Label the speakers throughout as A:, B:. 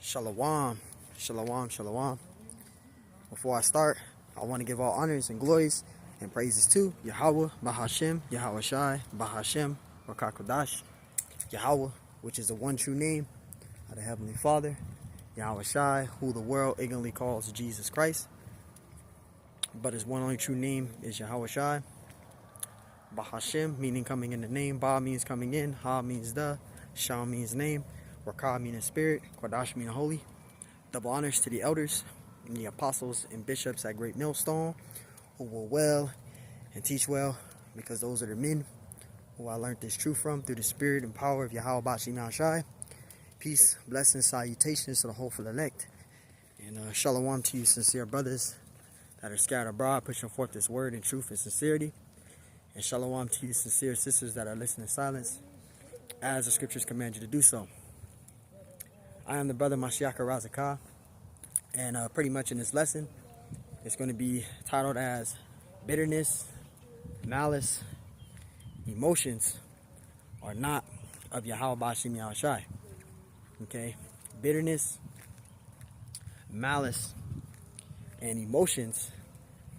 A: Shalom, shalom, shalom. Before I start, I want to give all honors and glories and praises to YAHAWAH BAHASHM YAHAWASHI BAHASHM Kodash. YAHAWAH, which is the one true name of the Heavenly Father. YAHAWASHI, who the world ignorantly calls Jesus Christ, but his one only true name is YAHAWASHI. Bahashem, meaning coming in the name. Ba means coming in. Ha means the. Shah means name. Rakah meaning spirit. Kodash meaning holy. Double honors to the elders and the apostles and bishops at Great Millstone, who will well and teach well, because those are the men who I learned this truth from through the spirit and power of YAHAWAH BAHASHAM YAHAWASHI. Peace, blessings, salutations to the hopeful elect. And shalom to you sincere brothers that are scattered abroad, pushing forth this word in truth and sincerity. And shalom to you sincere sisters that are listening in silence, as the scriptures command you to do so. I am the brother Mashiach Razakah, and pretty much in this lesson, it's going to be titled as bitterness, malice, emotions are not of YAHAWAH BAHASHAM YAHAWASHI. Okay, bitterness, malice, and emotions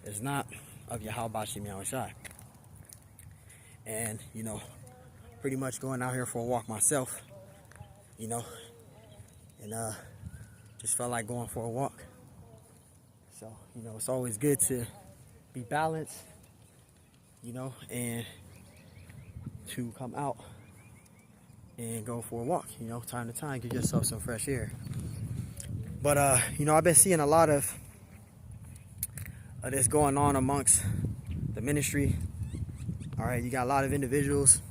A: is not of YAHAWAH BAHASHAM YAHAWASHI. And, pretty much going out here for a walk myself, and just felt like going for a walk. So, it's always good to be balanced, and to come out and go for a walk, time to time, give yourself some fresh air. But, I've been seeing a lot of this going on amongst the ministry. All right, you got a lot of individuals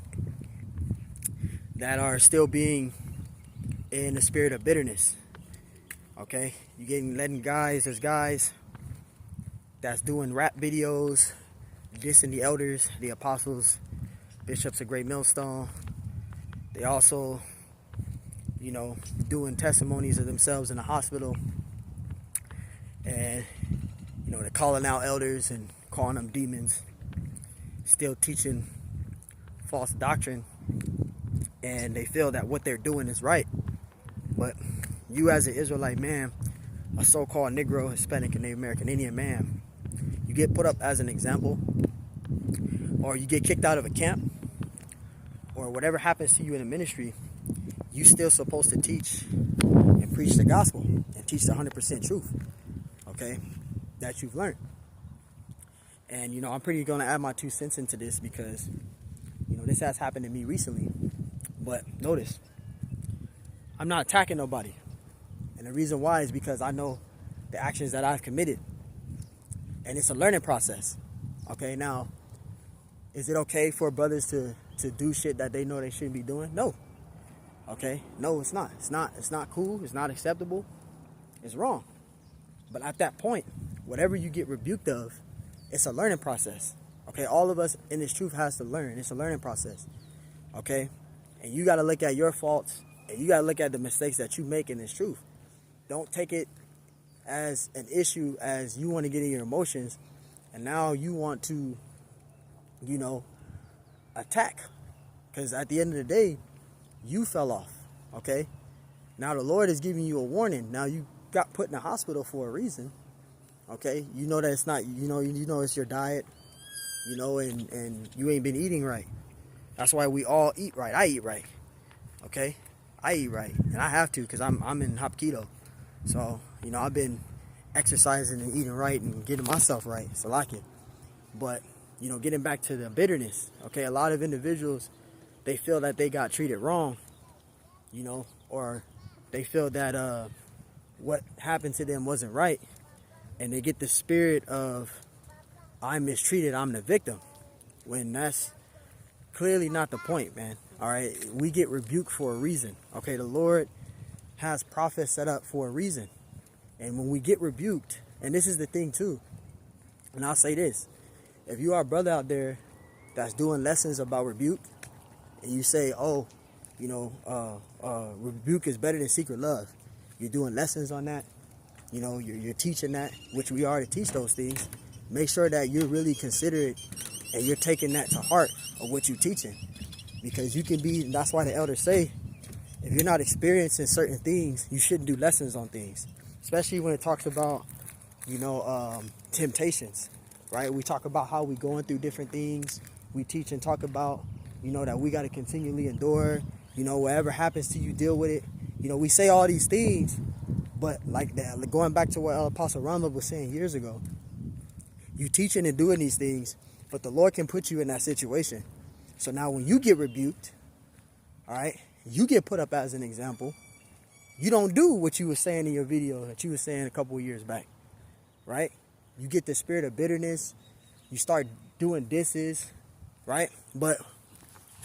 A: that are still being in the spirit of bitterness. Okay, there's guys that's doing rap videos, dissing the elders, the apostles, bishops of Great Millstone. They also, doing testimonies of themselves in the hospital, and they're calling out elders and calling them demons, still teaching false doctrine, and they feel that what they're doing is right. But you, as an Israelite man, a so-called Negro, Hispanic, and Native American Indian man, you get put up as an example, or you get kicked out of a camp, or whatever happens to you in the ministry, you still supposed to teach and preach the gospel and teach the 100% truth, okay, that you've learned. And, I'm pretty going to add my 2 cents into this, because, this has happened to me recently. But notice, I'm not attacking nobody. And the reason why is because I know the actions that I've committed. And it's a learning process. Okay, now, is it okay for brothers to do shit that they know they shouldn't be doing? No. Okay? No, it's not. It's not cool. It's not acceptable. It's wrong. But at that point, whatever you get rebuked of, it's a learning process. Okay, all of us in this truth has to learn. It's a learning process. Okay, and you got to look at your faults, and you got to look at the mistakes that you make in this truth. Don't take it as an issue as you want to get in your emotions, and now you want to, attack. Because at the end of the day, you fell off. Okay, now the Lord is giving you a warning. Now you got put in the hospital for a reason. Okay, that it's not, it's your diet, and you ain't been eating right. That's why we all eat right. I eat right. Okay, I eat right, and I have to, because I'm in hop keto. So, I've been exercising and eating right and getting myself right. So like it. But, getting back to the bitterness. Okay, a lot of individuals, they feel that they got treated wrong, or they feel that what happened to them wasn't right. And they get the spirit of, I'm mistreated, I'm the victim. When that's clearly not the point, man. All right, we get rebuked for a reason. Okay, the Lord has prophets set up for a reason. And when we get rebuked, and this is the thing too, and I'll say this, if you are a brother out there that's doing lessons about rebuke, and you say, rebuke is better than secret love, you're doing lessons on that, you're teaching that, which we are to teach those things. Make sure that you're really considerate and you're taking that to heart of what you're teaching. Because you can be, that's why the elders say, if you're not experiencing certain things, you shouldn't do lessons on things, especially when it talks about, temptations, right? We talk about how we going through different things. We teach and talk about, that we got to continually endure, whatever happens to you, deal with it. We say all these things, but like that, going back to what Apostle Rama was saying years ago, you teaching and doing these things, but the Lord can put you in that situation. So now when you get rebuked, all right, you get put up as an example. You don't do what you were saying in your video that you were saying a couple of years back, right? You get the spirit of bitterness. You start doing disses, right? But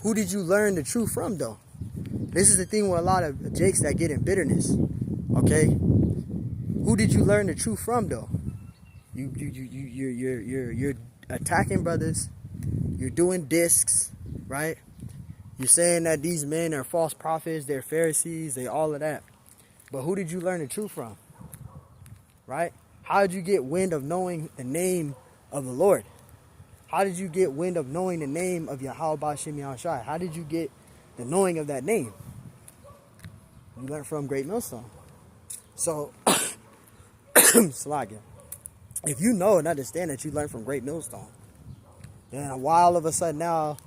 A: who did you learn the truth from, though? This is the thing with a lot of jakes that get in bitterness, okay? Who did you learn the truth from, though? You're attacking brothers. You're doing discs, right? You're saying that these men are false prophets, they're Pharisees, they all of that. But who did you learn the truth from? Right? How did you get wind of knowing the name of the Lord? How did you get wind of knowing the name of YAHAWAH BAHASHAM YAHAWASHI? How did you get the knowing of that name? You learned from Great Millstone. So, Slagia, if you know and understand that you learned from Great Millstone, then why all of a sudden now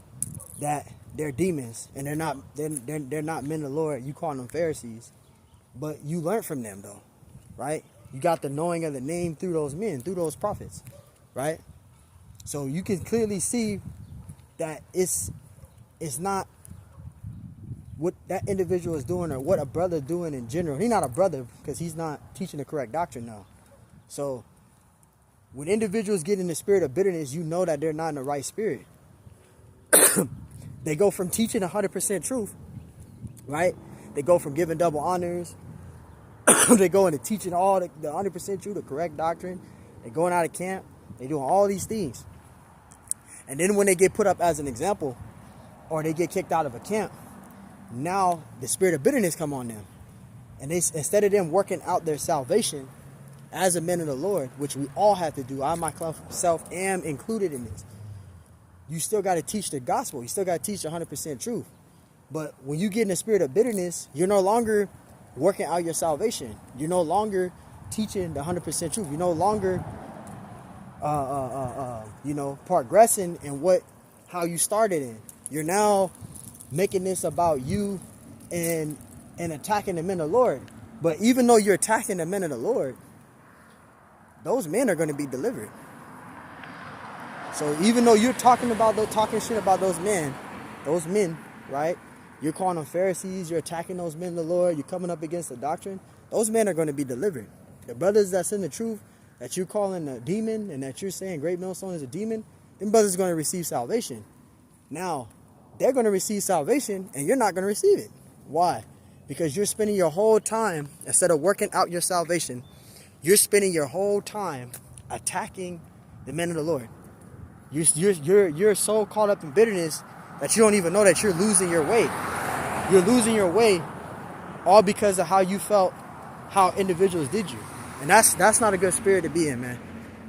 A: that they're demons and they're not men of the Lord, you call them Pharisees, but you learned from them though, right? You got the knowing of the name through those men, through those prophets, right? So you can clearly see that it's not what that individual is doing or what a brother doing in general. He's not a brother because he's not teaching the correct doctrine now. So when individuals get in the spirit of bitterness, you know that they're not in the right spirit. They go from teaching 100% truth, right? They go from giving double honors. They go into teaching all the 100% truth, the correct doctrine. They're going out of camp. They're doing all these things. And then when they get put up as an example or they get kicked out of a camp, now the spirit of bitterness come on them. And they, instead of them working out their salvation as a man of the Lord, which we all have to do, I myself am included in this, you still got to teach the gospel. You still got to teach 100% truth. But when you get in the spirit of bitterness, you're no longer working out your salvation. You're no longer teaching the 100% truth. You're no longer, progressing in how you started in. You're now making this about you and attacking the men of the Lord. But even though you're attacking the men of the Lord, those men are going to be delivered. So even though you're talking shit about those men, right? You're calling them Pharisees, you're attacking those men of the Lord, you're coming up against the doctrine, those men are going to be delivered. The brothers that's in the truth, that you're calling a demon and that you're saying Great Millstone is a demon, them brothers are going to receive salvation. Now, they're going to receive salvation and you're not going to receive it. Why? Because you're spending your whole time, instead of working out your salvation, you're spending your whole time attacking the men of the Lord. You're so caught up in bitterness that you don't even know that you're losing your way. You're losing your way all because of how you felt, how individuals did you. And that's not a good spirit to be in, man.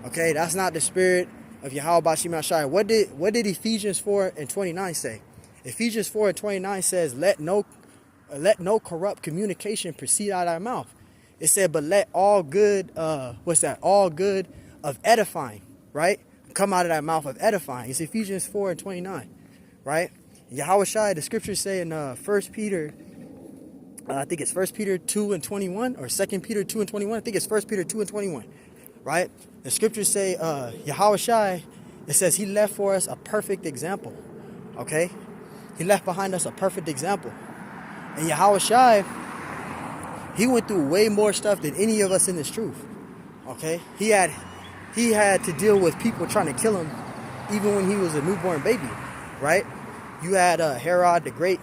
A: Okay, that's not the spirit of YAHAWAH BAHASHAM YAHAWASHI. What did Ephesians 4:29 say? Ephesians 4:29 says, let no corrupt communication proceed out of our mouth. It said, but let all good, all good of edifying, right? Come out of that mouth of edifying. It's Ephesians 4:29, right? YAHAWASHI, the scriptures say in 1 Peter, I think it's 1 Peter 2:21 or 2 Peter 2:21. I think it's 1 Peter 2:21, right? The scriptures say YAHAWASHI, it says he left for us a perfect example, okay? He left behind us a perfect example. And YAHAWASHI, he went through way more stuff than any of us in this truth, okay? He had to deal with people trying to kill him even when he was a newborn baby, right? You had Herod the Great,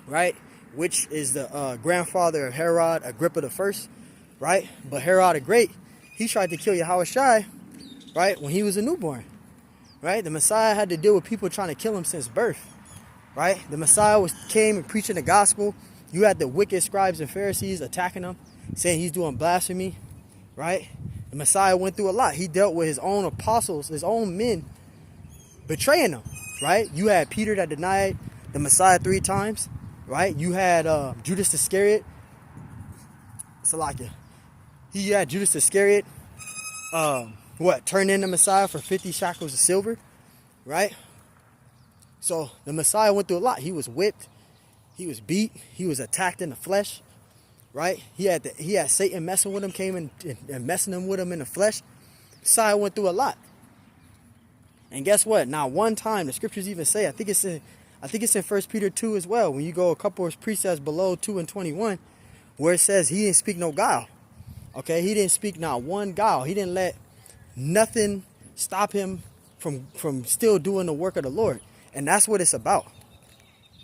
A: right? Which is the grandfather of Herod Agrippa the First, right? But Herod the Great, he tried to kill YAHAWASHI, right? When he was a newborn, right? The Messiah had to deal with people trying to kill him since birth, right? The Messiah came and preaching the gospel. You had the wicked scribes and Pharisees attacking him, saying he's doing blasphemy, right? The Messiah went through a lot. He dealt with his own apostles, his own men, betraying him, right? You had Peter that denied the Messiah 3 times, right? You had Judas Iscariot. Salakia. He had Judas Iscariot. Turned in the Messiah for 50 shekels of silver, right? So the Messiah went through a lot. He was whipped. He was beat. He was attacked in the flesh, right? He had Satan messing with him, came and messing him with him in the flesh. Messiah went through a lot. And guess what? Now, one time, the scriptures even say, I think it's in 1 Peter 2 as well, when you go a couple of precepts below 2 and 21, where it says he didn't speak no guile. Okay, he didn't speak not one guile. He didn't let nothing stop him from still doing the work of the Lord. And that's what it's about.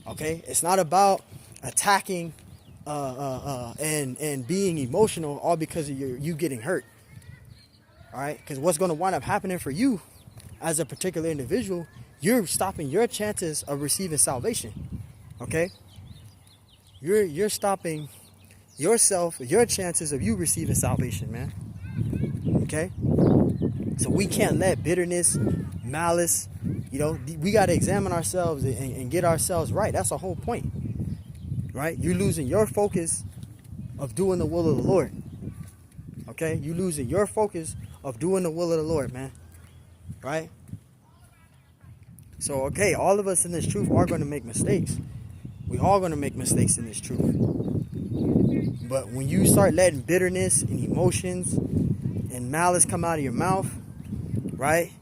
A: Okay, it's not about attacking and being emotional all because of you getting hurt. All right, because what's going to wind up happening for you as a particular individual, you're stopping your chances of receiving salvation. Okay, you're stopping yourself, your chances of you receiving salvation, man. Okay, so we can't let bitterness, malice, we got to examine ourselves and get ourselves right. That's the whole point, right? You're losing your focus of doing the will of the Lord. Okay, you're losing your focus of doing the will of the Lord, man. Right? So, okay, all of us in this truth are going to make mistakes. We all going to make mistakes in this truth. But when you start letting bitterness and emotions and malice come out of your mouth, right?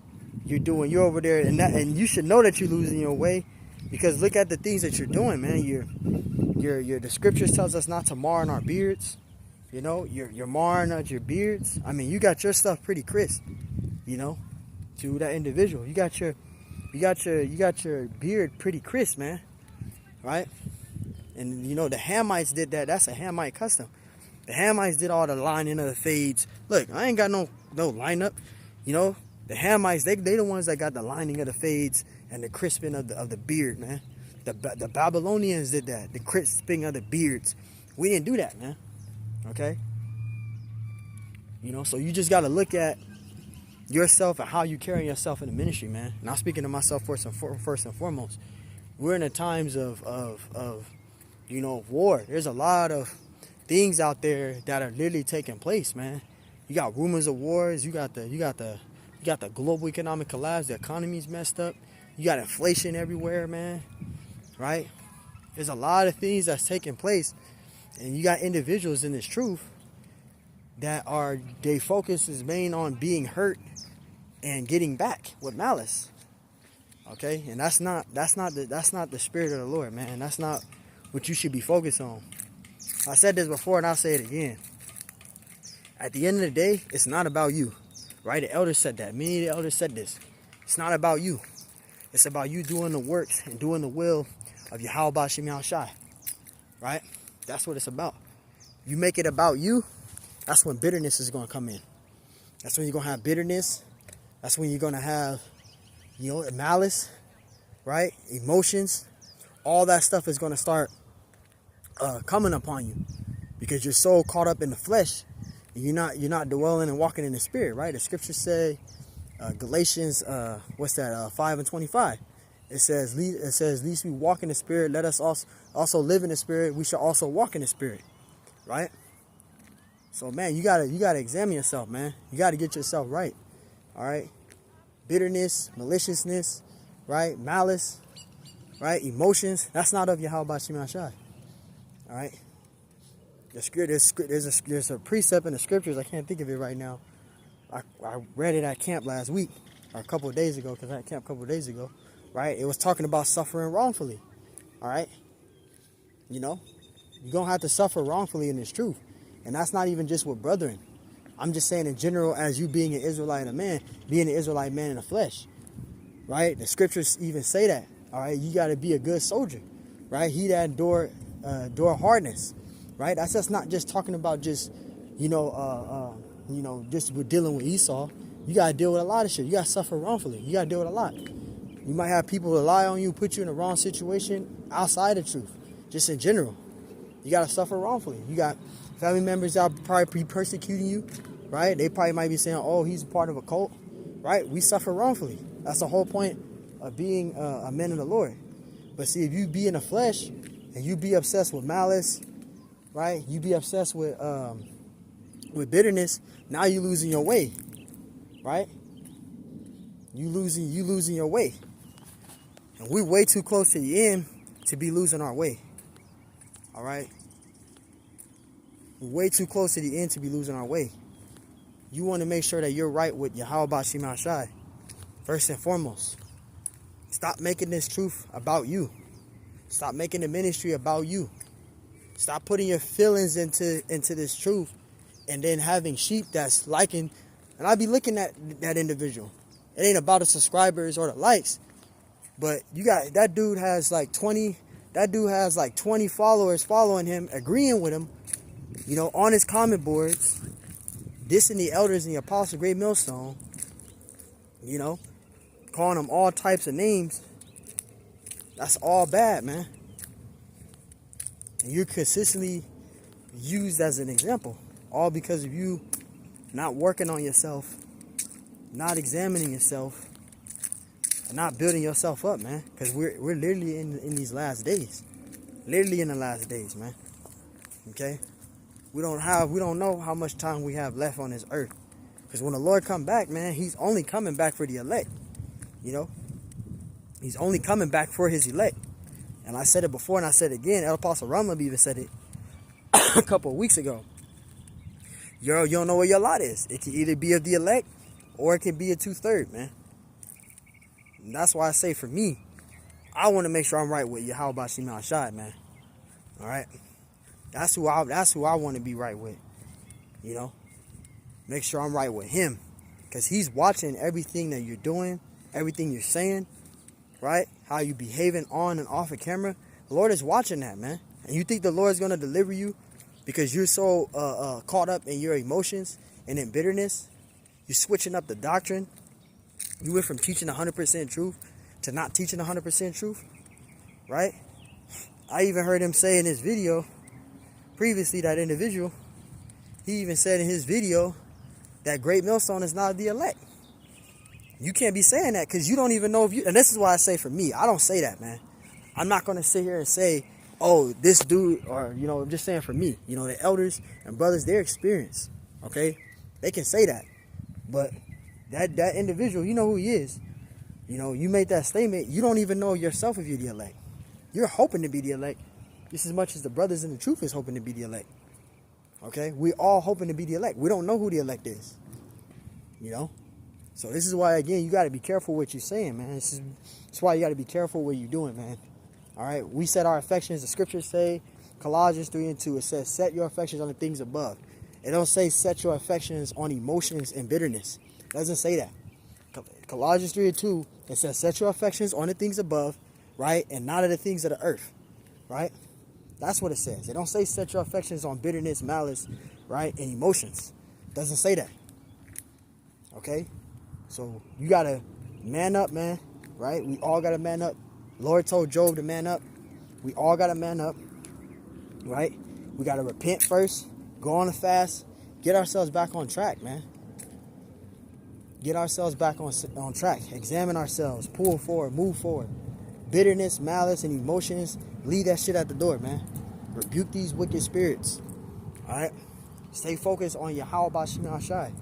A: You're over there, and you should know that you're losing your way, because look at the things that you're doing, man. The scriptures tells us not to mar in our beards. You're marring at your beards. I mean, you got your stuff pretty crisp, to that individual. You got your beard pretty crisp, man. Right? And the Hamites did that. That's a Hamite custom. The Hamites did all the lining of the fades. Look, I ain't got no lineup. The Hamites, they the ones that got the lining of the fades and the crisping of the beard, man. The Babylonians did that, the crisping of the beards. We didn't do that, man. Okay? So you just got to look at yourself and how you carry yourself in the ministry, man. And I'm speaking to myself first and foremost. We're in the times of war. There's a lot of things out there that are literally taking place, man. You got rumors of wars. You got the global economic collapse. The economy's messed up. You got inflation everywhere, man. Right? There's a lot of things that's taking place, and you got individuals in this truth that their focus is main on being hurt and getting back with malice. Okay, and that's not the spirit of the Lord, man. That's not what you should be focused on. I said this before, and I'll say it again. At the end of the day, it's not about you, right? The elders said that. Many of the elders said this. It's not about you. It's about you doing the works and doing the will of YAHAWAH BAHASHAM YAHAWASHI, right? That's what it's about. You make it about you, that's when bitterness is going to come in. That's when you're going to have bitterness. That's when you're going to have, malice, right? Emotions. All that stuff is going to start coming upon you, because you're so caught up in the flesh. You're not dwelling and walking in the spirit, right? The scriptures say, Galatians 5 and 25. It says, "Lest we walk in the spirit, let us also live in the spirit. We shall also walk in the spirit," right? So, man, you gotta examine yourself, man. You gotta get yourself right. All right, bitterness, maliciousness, right, malice, right, emotions. That's not of YAHAWAH BAHASHAM YAHAWASHI. All right. There's a precept in the scriptures. I can't think of it right now. I read it at camp last week, or a couple of days ago, because I had camp a couple of days ago. Right? It was talking about suffering wrongfully. All right? You're going to have to suffer wrongfully in this truth. And that's not even just with brethren. I'm just saying in general, as you being an Israelite man, being an Israelite man in the flesh. Right? The scriptures even say that. All right? You got to be a good soldier. Right? He that endure hardness. Right? That's just not just talking about just, just with dealing with Esau. You got to deal with a lot of shit. You got to suffer wrongfully. You got to deal with a lot. You might have people rely on you, put you in the wrong situation outside the truth. Just in general. You got to suffer wrongfully. You got family members that probably be persecuting you, right? They probably might be saying, oh, he's a part of a cult, right? We suffer wrongfully. That's the whole point of being a man of the Lord. But see, if you be in the flesh, and you be obsessed with malice, right? You be obsessed with bitterness. Now you losing your way, right? You losing your way. And we're way too close to the end to be losing our way. All right? We're way too close to the end to be losing our way. You want to make sure that you're right with YAHAWAH BAHASHAM YAHAWASHI. First and foremost. Stop making this truth about you. Stop making the ministry about you. Stop putting your feelings into this truth and then having sheep that's liking. And I be looking at that individual. It ain't about the subscribers or the likes. But you got that dude has like 20 followers following him, agreeing with him, you know, on his comment boards, dissing the elders and the apostle, Great Millstone, you know, calling them all types of names. That's all bad, man. And you're consistently used as an example, all because of you not working on yourself, not examining yourself, and not building yourself up, man. Because we're literally in these last days. Literally in the last days, man. Okay? We don't know how much time we have left on this earth. Because when the Lord come back, man, he's only coming back for the elect. You know? He's only coming back for his elect. And I said it before and I said it again. El Apostle Ramlab even said it a couple of weeks ago. You don't know where your lot is. It can either be of the elect or it can be a 2/3, man. And that's why I say for me, I want to make sure I'm right with YAHAWAH BAHASHAM YAHAWASHI, man. All right? That's who I want to be right with. You know? Make sure I'm right with him. Because he's watching everything that you're doing, everything you're saying, right? How you behaving on and off of camera. The Lord is watching that, man. And you think the Lord is going to deliver you because you're so caught up in your emotions and in bitterness? You're switching up the doctrine. You went from teaching 100% truth to not teaching 100% truth, right? I even heard him say in his video, previously, that individual, he even said in his video that Great Millstone is not the elect. You can't be saying that because you don't even know if you, and this is why I say for me, I don't say that, man. I'm not going to sit here and say, oh, this dude, or, you know, I'm just saying for me, you know, the elders and brothers, they're experienced, okay? They can say that. But that individual, you know who he is. You know, you made that statement. You don't even know yourself if you're the elect. You're hoping to be the elect just as much as the brothers in the truth is hoping to be the elect. Okay? We all hoping to be the elect. We don't know who the elect is. You know? So this is why, again, you got to be careful what you're saying, man. That's why you got to be careful what you're doing, man. All right? We set our affections, the scriptures say, Colossians 3:2, it says, set your affections on the things above. It don't say set your affections on emotions and bitterness. It doesn't say that. Colossians 3:2, it says set your affections on the things above, right? And not of the things of the earth, right? That's what it says. It don't say set your affections on bitterness, malice, right? And emotions. It doesn't say that. Okay? So you got to man up, man, right? We all got to man up. Lord told Job to man up. We all got to man up, right? We got to repent first, go on a fast, get ourselves back on track, man. Get ourselves back on track. Examine ourselves. Pull forward. Move forward. Bitterness, malice, and emotions, leave that shit at the door, man. Rebuke these wicked spirits. All right? Stay focused on YAHAWAH BAHASHAM YAHAWASHI.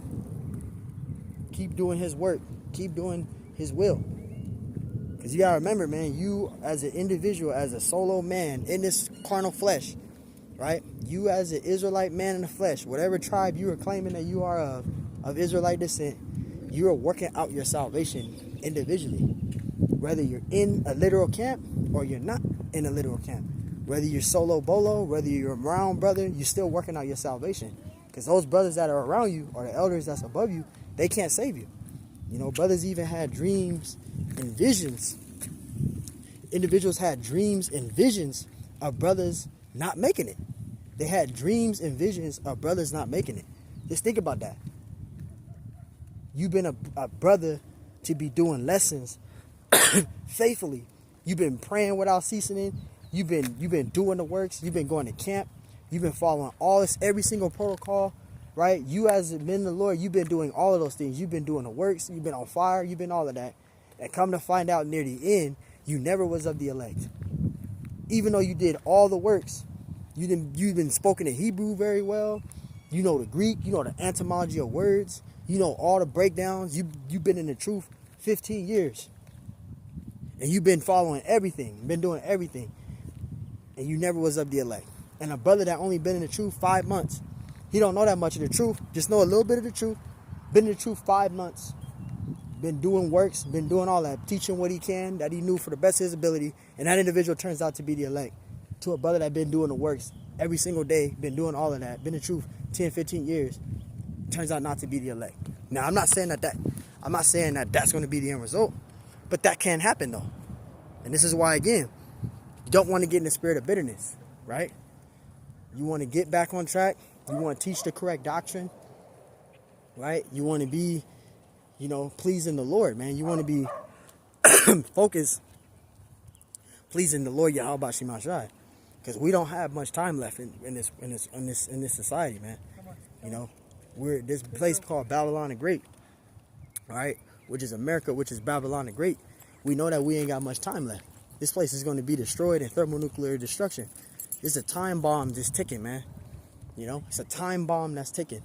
A: Keep doing his work. Keep doing his will. Because you got to remember, man, you as an individual, as a solo man in this carnal flesh, right? You as an Israelite man in the flesh, whatever tribe you are claiming that you are of Israelite descent, you are working out your salvation individually. Whether you're in a literal camp or you're not in a literal camp. Whether you're solo bolo, whether you're around brother, you're still working out your salvation. Because those brothers that are around you or the elders that's above you, they can't save you. You know, brothers even had dreams and visions. Individuals had dreams and visions of brothers not making it. They had dreams and visions of brothers not making it. Just think about that. You've been a brother to be doing lessons faithfully. You've been praying without ceasing. You've been doing the works. You've been going to camp. You've been following every single protocol, right? You as a man of the Lord, you've been doing all of those things. You've been doing the works. You've been on fire. You've been all of that. And come to find out near the end, you never was of the elect. even though you did all the works, you've been spoken in Hebrew very well. You know the Greek, you know the etymology of words, you know all the breakdowns. You've been in the truth 15 years. And you've been following everything, been doing everything. And you never was of the elect. And a brother that only been in the truth 5 months, he don't know that much of the truth, just know a little bit of the truth, been in the truth 5 months, been doing works, been doing all that, teaching what he can, that he knew for the best of his ability, and that individual turns out to be the elect. To a brother that been doing the works every single day, been doing all of that, been in the truth 10, 15 years, turns out not to be the elect. Now, I'm not saying that that's going to be the end result, but that can happen though. And this is why, again, you don't want to get in the spirit of bitterness, right? You want to get back on track. You want to teach the correct doctrine, right? You want to be, pleasing the Lord, man. You want to be focused, pleasing the Lord YAHAWAH BAHASHAM YAHAWASHI, because we don't have much time left in this society, man. We're this place called Babylon the Great, right? Which is America, which is Babylon the Great. We know that we ain't got much time left. This place is going to be destroyed in thermonuclear destruction. It's a time bomb just ticking, man. It's a time bomb that's ticking.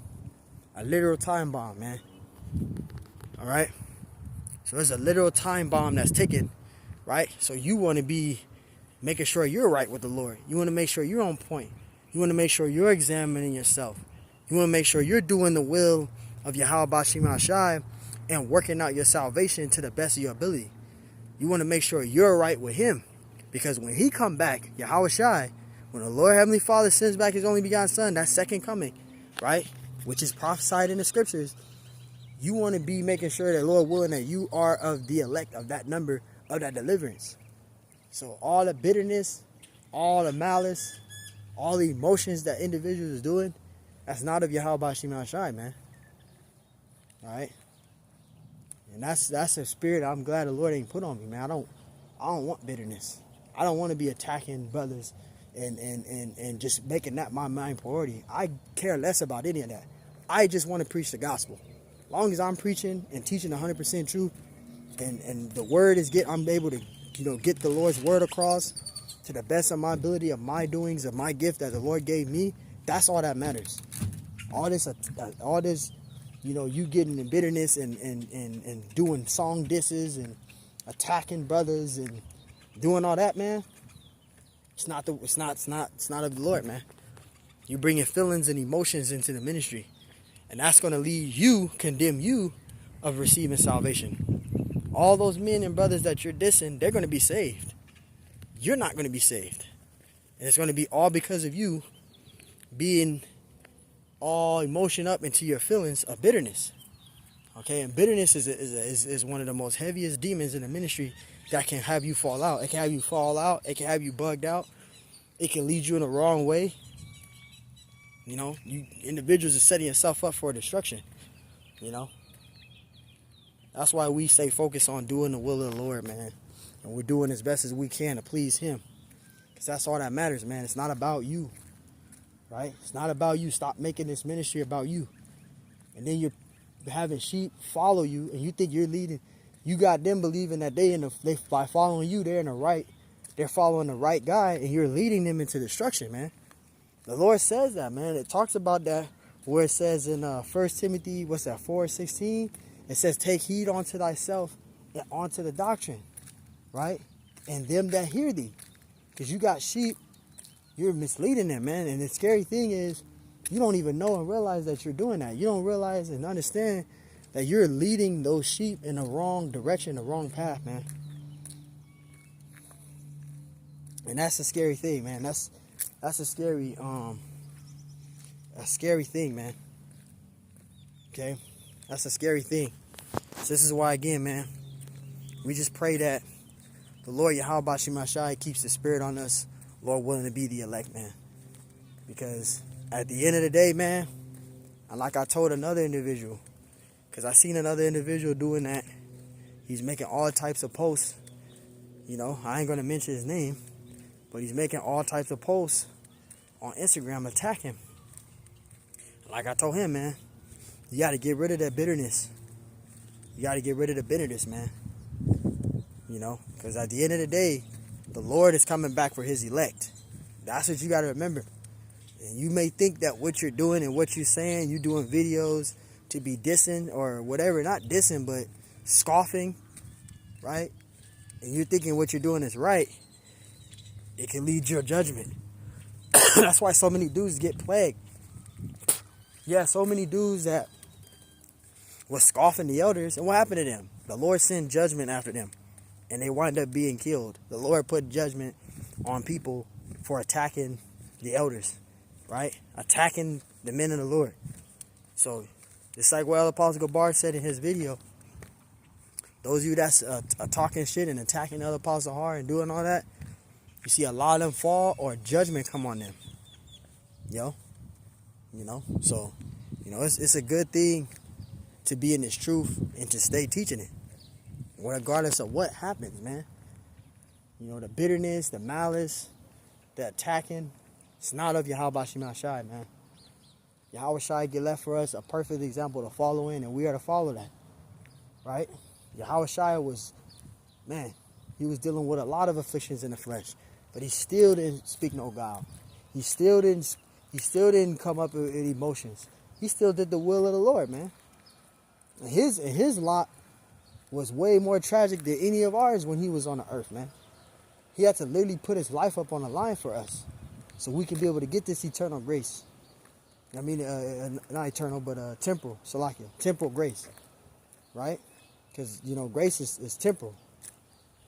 A: A literal time bomb, man. All right? So it's a literal time bomb that's ticking, right? So you want to be making sure you're right with the Lord. You want to make sure you're on point. You want to make sure you're examining yourself. You want to make sure you're doing the will of YAHAWAH BAHASHAM YAHAWASHI and working out your salvation to the best of your ability. You want to make sure you're right with him. Because when he come back, YAHAWASHI, when the Lord Heavenly Father sends back his only begotten Son, that second coming, right? Which is prophesied in the scriptures. You want to be making sure that, Lord willing, that you are of the elect of that number, of that deliverance. So all the bitterness, all the malice, all the emotions that individuals is doing, that's not of YAHAWAH BAHASHAM YAHAWASHI, man. All right? And that's a spirit I'm glad the Lord ain't put on me, man. I don't want bitterness. I don't want to be attacking brothers and just making that my main priority. I care less about any of that. I just want to preach the gospel. As long as I'm preaching and teaching 100% truth, and the word is I'm able to, get the Lord's word across to the best of my ability, of my doings, of my gift that the Lord gave me. That's all that matters. All this, you getting in bitterness and doing song disses and attacking brothers and doing all that, man. It's not of the Lord, man. You're bringing feelings and emotions into the ministry, and that's going to condemn you of receiving salvation. All those men and brothers that you're dissing, they're going to be saved. You're not going to be saved, and it's going to be all because of you being all emotion up into your feelings of bitterness. Okay, and bitterness is one of the most heaviest demons in the ministry that can have you fall out. It can have you fall out. It can have you bugged out. It can lead you in the wrong way. You individuals are setting yourself up for destruction. That's why we stay focused on doing the will of the Lord, man. And we're doing as best as we can to please him. Because that's all that matters, man. It's not about you. Right? It's not about you. Stop making this ministry about you. And then you're having sheep follow you, and you think you're leading. You got them believing that by following you, they're in the right. They're following the right guy, and you're leading them into destruction, man. The Lord says that, man. It talks about that where it says in 1 Timothy, 4:16? It says, take heed unto thyself and unto the doctrine, right? And them that hear thee. Because you got sheep, you're misleading them, man. And the scary thing is, you don't even know and realize that you're doing that. You don't realize and understand that you're leading those sheep in the wrong direction, the wrong path, man. And that's a scary thing, man. That's a scary thing, man. Okay? That's a scary thing. So this is why, again, man, we just pray that the Lord YAHAWAH BAHASHAM YAHAWASHI keeps the spirit on us, Lord willing to be the elect, man. Because at the end of the day, man, and like I told another individual, because I seen another individual doing that. He's making all types of posts. I ain't going to mention his name, but he's making all types of posts on Instagram attacking him. Like I told him, man, you got to get rid of that bitterness. You got to get rid of the bitterness, man. Because at the end of the day, The Lord is coming back for his elect. That's what you got to remember. And you may think that what you're doing and what you're saying, you're doing videos to be dissing or whatever. Not dissing, but scoffing, right? And you're thinking what you're doing is right. It can lead your judgment. That's why so many dudes get plagued. Yeah, so many dudes that was scoffing the elders. And what happened to them? The Lord sent judgment after them. And they wind up being killed. The Lord put judgment on people for attacking the elders. Right? Attacking the men of the Lord. So, just like what Apostle Gabar said in his video, those of you that's talking shit and attacking the other Apostle hard and doing all that, you see a lot of them fall or judgment come on them. You know, so, it's a good thing to be in this truth and to stay teaching it. Regardless of what happens, man. The bitterness, the malice, the attacking, it's not of Yahawaah Bahashaam Yahawashi, man. Yahawashi get left for us a perfect example to follow in, and we are to follow that. Right? Yahawashi was, man, he was dealing with a lot of afflictions in the flesh, but he still didn't speak no guile. He still didn't come up with emotions. He still did the will of the Lord, man. And his lot was way more tragic than any of ours when he was on the earth, man. He had to literally put his life up on the line for us so we can be able to get this eternal grace. I mean, not eternal, but temporal, Salakia, temporal grace, right? Because, grace is temporal,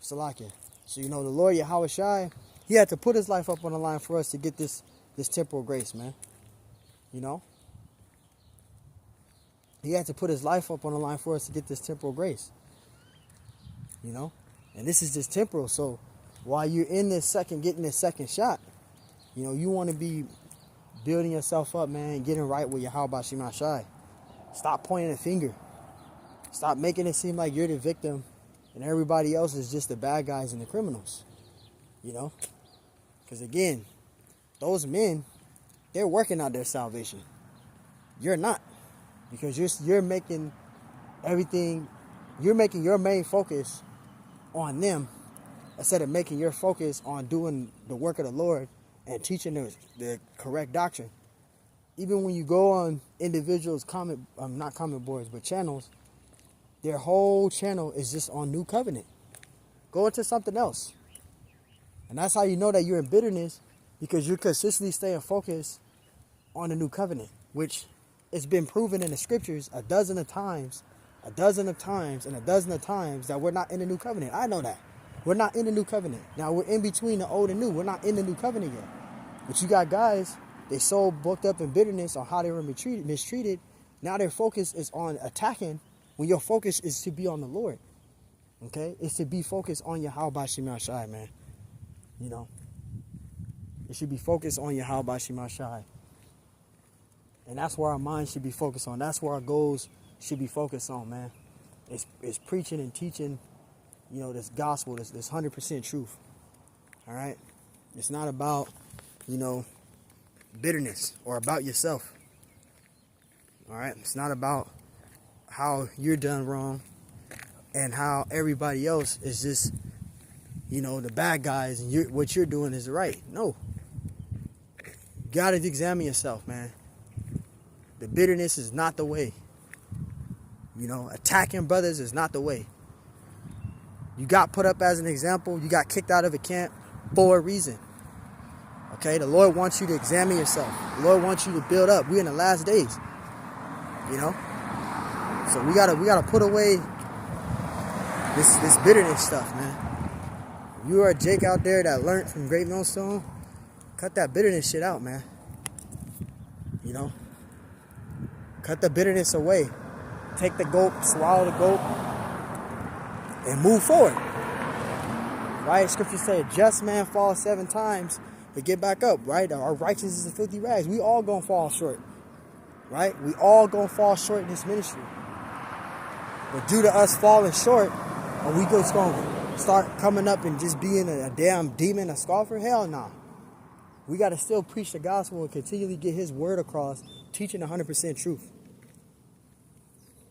A: Salakia. So, the Lord Yahawashi, he had to put his life up on the line for us to get this temporal grace, man. He had to put his life up on the line for us to get this temporal grace. And this is just temporal. So while you're in getting this second shot, you want to be building yourself up, man, getting right with Yahawaah Bahashaam Yahawashi. Stop pointing a finger. Stop making it seem like you're the victim and everybody else is just the bad guys and the criminals. Because again, those men, they're working out their salvation. You're not. Because you're making everything, you're making your main focus on them instead of making your focus on doing the work of the Lord and teaching the correct doctrine. Even when you go on individuals' not comment boards, but channels, their whole channel is just on New Covenant. Go into something else. And that's how you know that you're in bitterness, because you're consistently staying focused on the New Covenant, which it's been proven in the scriptures a dozen of times that we're not in the New Covenant. I know that. We're not in the New Covenant. Now, we're in between the old and new. We're not in the New Covenant yet. But you got guys, they so booked up in bitterness on how they were mistreated. Now their focus is on attacking when your focus is to be on the Lord. Okay? It's to be focused on Yahawaah Bahashaam Yahawashi, man. It should be focused on Yahawaah Bahashaam Yahawashi. And that's where our minds should be focused on. That's where our goals should be focused on, man. It's preaching and teaching, this gospel, this 100% truth. All right? It's not about, bitterness or about yourself. All right? It's not about how you're done wrong and how everybody else is just, the bad guys and what you're doing is right. No. You got to examine yourself, man. The bitterness is not the way. Attacking brothers is not the way. You got put up as an example. You got kicked out of a camp for a reason. Okay? The Lord wants you to examine yourself. The Lord wants you to build up. We're in the last days. So we gotta put away this bitterness stuff, man. If you are a Jake out there that learned from Great Millstone, cut that bitterness shit out, man. Cut the bitterness away. Take the gulp, swallow the gulp, and move forward. Right? Scripture said, just man falls 7 times, but get back up, right? Our righteousness is filthy rags. We all gonna fall short. Right? We all gonna fall short in this ministry. But due to us falling short, are we just gonna start coming up and just being a damn demon, a scoffer? Hell no. We gotta still preach the gospel and continually get his word across, teaching 100% truth.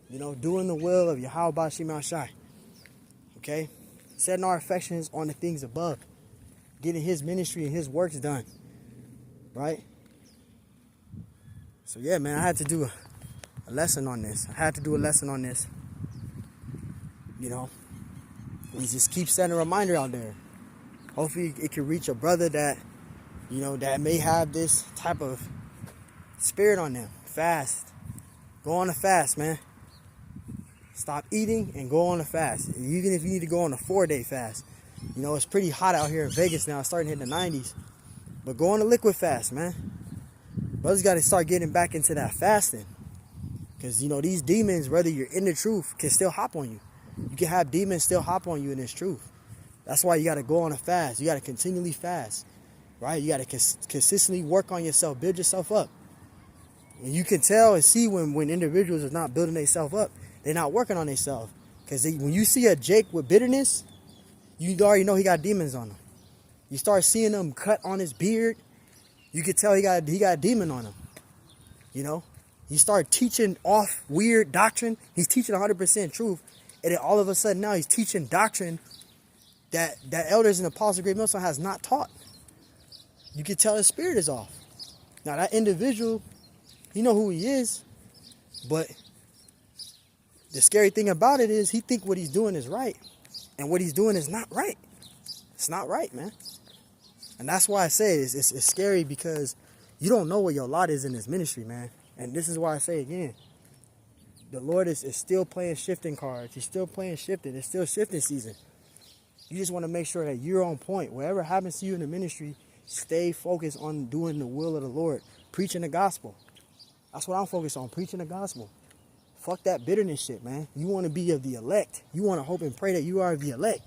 A: Doing the will of Yahawaah Bahashaam Yahawashi. Okay? Setting our affections on the things above. getting his ministry and his works done, right? So yeah, man, I had to do a lesson on this. I had to do a lesson on this. You know, we just keep setting a reminder out there. Hopefully it can reach a brother that, you know, that may have this type of spirit on them. Fast. Go on a fast, man. Stop eating and go on a fast. Even if you need to go on a 4-day fast. You know, it's pretty hot out here in Vegas now. It's starting to hit the 90s. But go on a liquid fast, man. Brothers got to start getting back into that fasting. Because, you know, these demons, whether you're in the truth, can still hop on you. You can have demons still hop on you in this truth. That's why you got to go on a fast. You got to continually fast, right? You got to consistently work on yourself, build yourself up. And you can tell and see when individuals are not building themselves up, they're not working on themselves. Because when you see a Jake with bitterness, you already know he got demons on him. You start seeing him cut on his beard, you can tell he got a demon on him. You know? You start teaching off weird doctrine. He's teaching 100% truth. And then all of a sudden now he's teaching doctrine that elders and apostles of Great Millstone has not taught. You can tell his spirit is off. Now that individual, you know who he is, but the scary thing about it is he think what he's doing is right. And what he's doing is not right. It's not right, man. And that's why I say it's scary, because you don't know what your lot is in this ministry, man. And this is why I say again, the Lord is still playing shifting cards. He's still playing shifting. It's still shifting season. You just want to make sure that you're on point. Whatever happens to you in the ministry, stay focused on doing the will of the Lord. Preaching the gospel. That's what I'm focused on, preaching the gospel. Fuck that bitterness shit, man. You want to be of the elect. You want to hope and pray that you are the elect.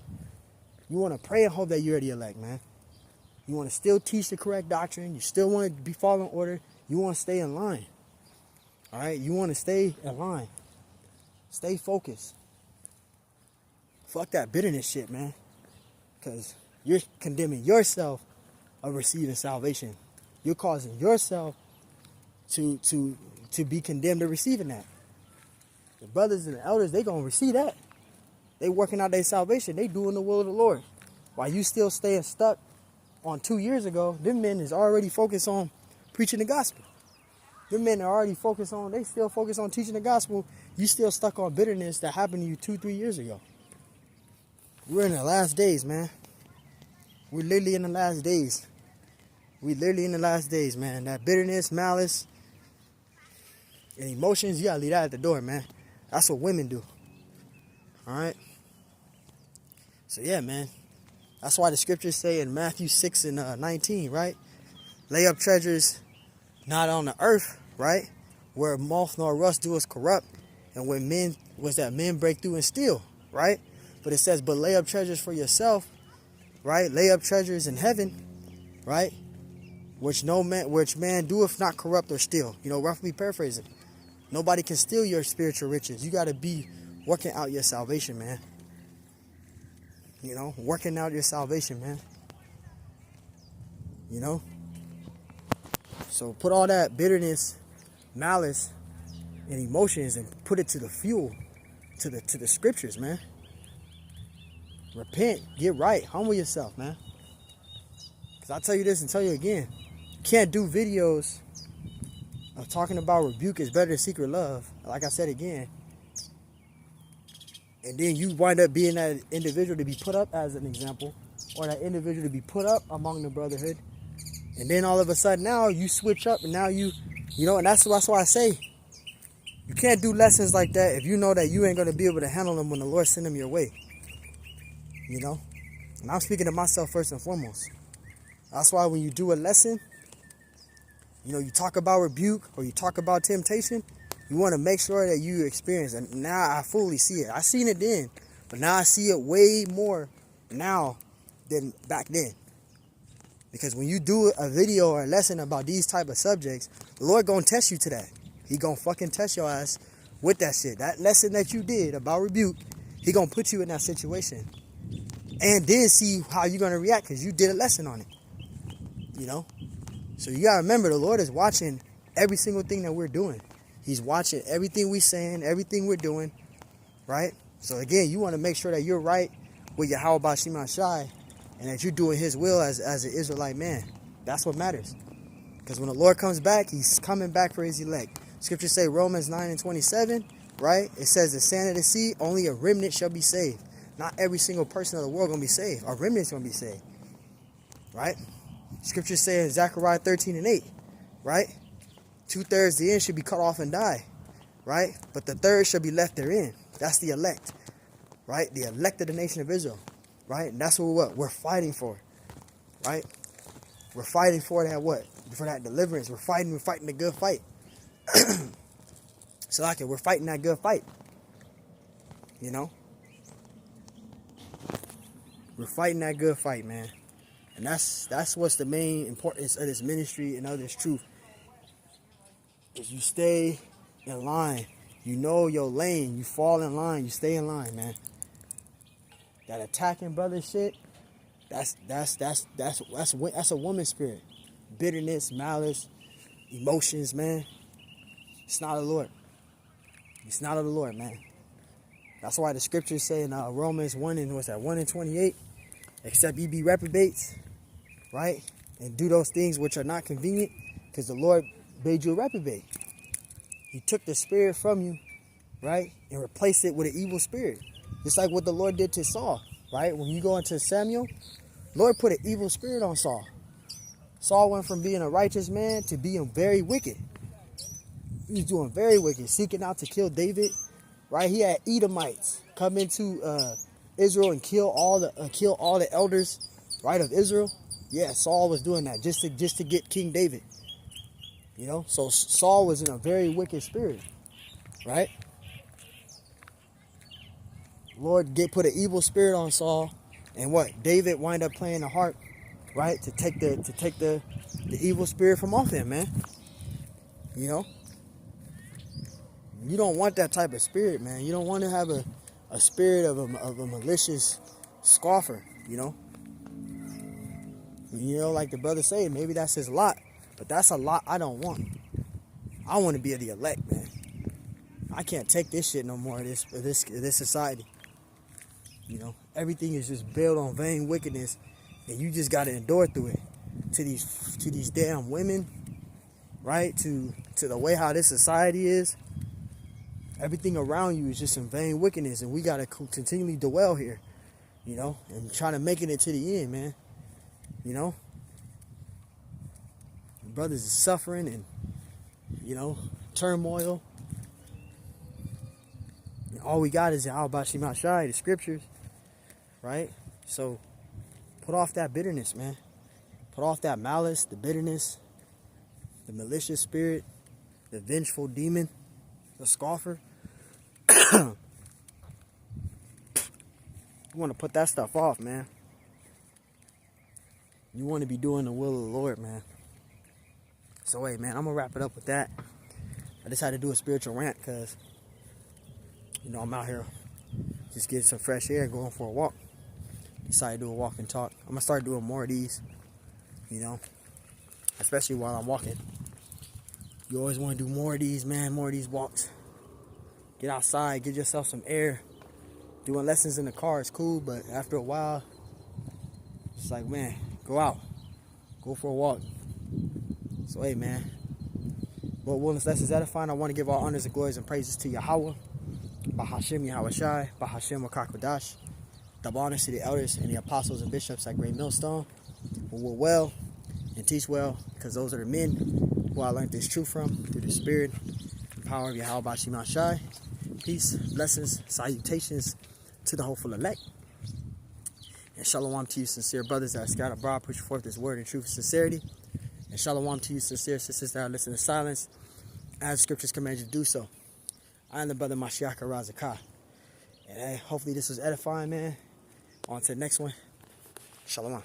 A: You want to pray and hope that you're the elect, man. You want to still teach the correct doctrine. You still want to be following order. You want to stay in line. All right? You want to stay in line. Stay focused. Fuck that bitterness shit, man. Because you're condemning yourself of receiving salvation. You're causing yourself to be condemned to receiving that. The brothers and the elders, they going to receive that. They working out their salvation. They doing the will of the Lord. While you still staying stuck on 2 years ago, them men is already focused on preaching the gospel. Them men are already focused on, they still focused on teaching the gospel. You still stuck on bitterness that happened to you 2-3 years ago. We're in the last days, man. We're literally in the last days. We're literally in the last days, man. That bitterness, malice, and emotions, you gotta leave that at the door, man. That's what women do. Alright? So yeah, man. That's why the scriptures say in Matthew 6 and 19, right? Lay up treasures not on the earth, right? Where moth nor rust do us corrupt, and when men break through and steal, right? But it says, but lay up treasures for yourself, right? Lay up treasures in heaven, right? Which man doeth not corrupt or steal. You know, roughly paraphrasing. Nobody can steal your spiritual riches. You got to be working out your salvation, man. You know, working out your salvation, man. You know? So put all that bitterness, malice, and emotions and put it to the fuel, to the scriptures, man. Repent, get right, humble yourself, man. Because I'll tell you this and tell you again. You can't do videos of talking about rebuke is better than secret love. Like I said again. And then you wind up being that individual to be put up as an example, or that individual to be put up among the brotherhood. And then all of a sudden now you switch up, and now you know, and that's why I say you can't do lessons like that if you know that you ain't going to be able to handle them when the Lord send them your way. You know? And I'm speaking to myself first and foremost. That's why when you do a lesson, you know, you talk about rebuke or you talk about temptation, you want to make sure that you experience it. And now I fully see it. I seen it then, but now I see it way more now than back then. Because when you do a video or a lesson about these type of subjects, the Lord gonna test you to that. He gonna fucking test your ass with that shit. That lesson that you did about rebuke, he gonna put you in that situation. And then see how you're gonna react, because you did a lesson on it. You know? So you gotta remember, the Lord is watching every single thing that we're doing. He's watching everything we're saying, everything we're doing, right? So again, you want to make sure that you're right with YAHAWAH BAHASHAM YAHAWASHI, and that you're doing his will as an Israelite man. That's what matters. Because when the Lord comes back, he's coming back for his elect. Scriptures say, Romans 9:27, right? It says, the sand of the sea, only a remnant shall be saved. Not every single person of the world going to be saved. A remnant's going to be saved, right? Scriptures say in Zechariah 13:8, right? 2/3 the end should be cut off and die, right? But the third shall be left therein. That's the elect, right? The elect of the nation of Israel, right? And that's what we're fighting for, right? We're fighting for that what? For that deliverance. We're fighting the good fight. So like we're fighting that good fight. You know? We're fighting that good fight, man. And that's what's the main importance of this ministry and of this truth. Is you stay in line. You know your lane. You fall in line. You stay in line, man. That attacking brother shit, that's a woman's spirit. Bitterness, malice, emotions, man. It's not of the Lord. It's not of the Lord, man. That's why the scriptures say in Romans 1:28, except ye be reprobates, right? And do those things which are not convenient, because the Lord made you a reprobate. He took the spirit from you, right? And replaced it with an evil spirit. Just like what the Lord did to Saul, right? When you go into Samuel, Lord put an evil spirit on Saul. Saul went from being a righteous man to being very wicked. He was doing very wicked, seeking out to kill David, right? He had Edomites come into Israel and kill all the elders, right, of Israel. Yeah, Saul was doing that just to get King David. You know, so Saul was in a very wicked spirit, right? Lord put an evil spirit on Saul, and what? David wind up playing the harp, right, to take the evil spirit from off him, man. You know, you don't want that type of spirit, man. You don't want to have a spirit of a malicious scoffer. You know, like the brother said, maybe that's his lot, but that's a lot I don't want. I want to be of the elect, man. I can't take this shit no more. This society. You know, everything is just built on vain wickedness, and you just got to endure through it. To these damn women, right? To the way how this society is. Everything around you is just some vain wickedness, and we got to continually dwell here, you know, and try to make it to the end, man. You know, brothers is suffering and, you know, turmoil. And all we got is YAHAWAH BAHASHAM YAHAWASHI, the scriptures, right? So put off that bitterness, man. Put off that malice, the bitterness, the malicious spirit, the vengeful demon, the scoffer. You want to put that stuff off, man. You want to be doing the will of the Lord, man. So, hey, man, I'm going to wrap it up with that. I just had to do a spiritual rant because, you know, I'm out here just getting some fresh air, going for a walk. Decided to do a walk and talk. I'm going to start doing more of these, you know, especially while I'm walking. You always want to do more of these, man, more of these walks. Get outside, get yourself some air. Doing lessons in the car is cool, but after a while, it's like, man, go out. Go for a walk. So, hey, man. Lord willing, lessons edifying. I want to give all honors and glories and praises to YAHAWAH BAHASHAM YAHAWASHI, BAHASHAM WAKAKWADASH. Double honors to the elders and the apostles and bishops at Great Millstone who will well and teach well, because those are the men who I learned this truth from through the spirit and power of YAHAWAH BAHASHAM YAHAWASHI. Peace, blessings, salutations to the hopeful elect. And shalom to you, sincere brothers that are scattered abroad, push forth this word in truth and sincerity. And shalom to you, sincere sisters that are listening in silence, as the scriptures command you to do so. I am the brother Mashiach Razakah. And hey, hopefully this was edifying, man. On to the next one. Shalom.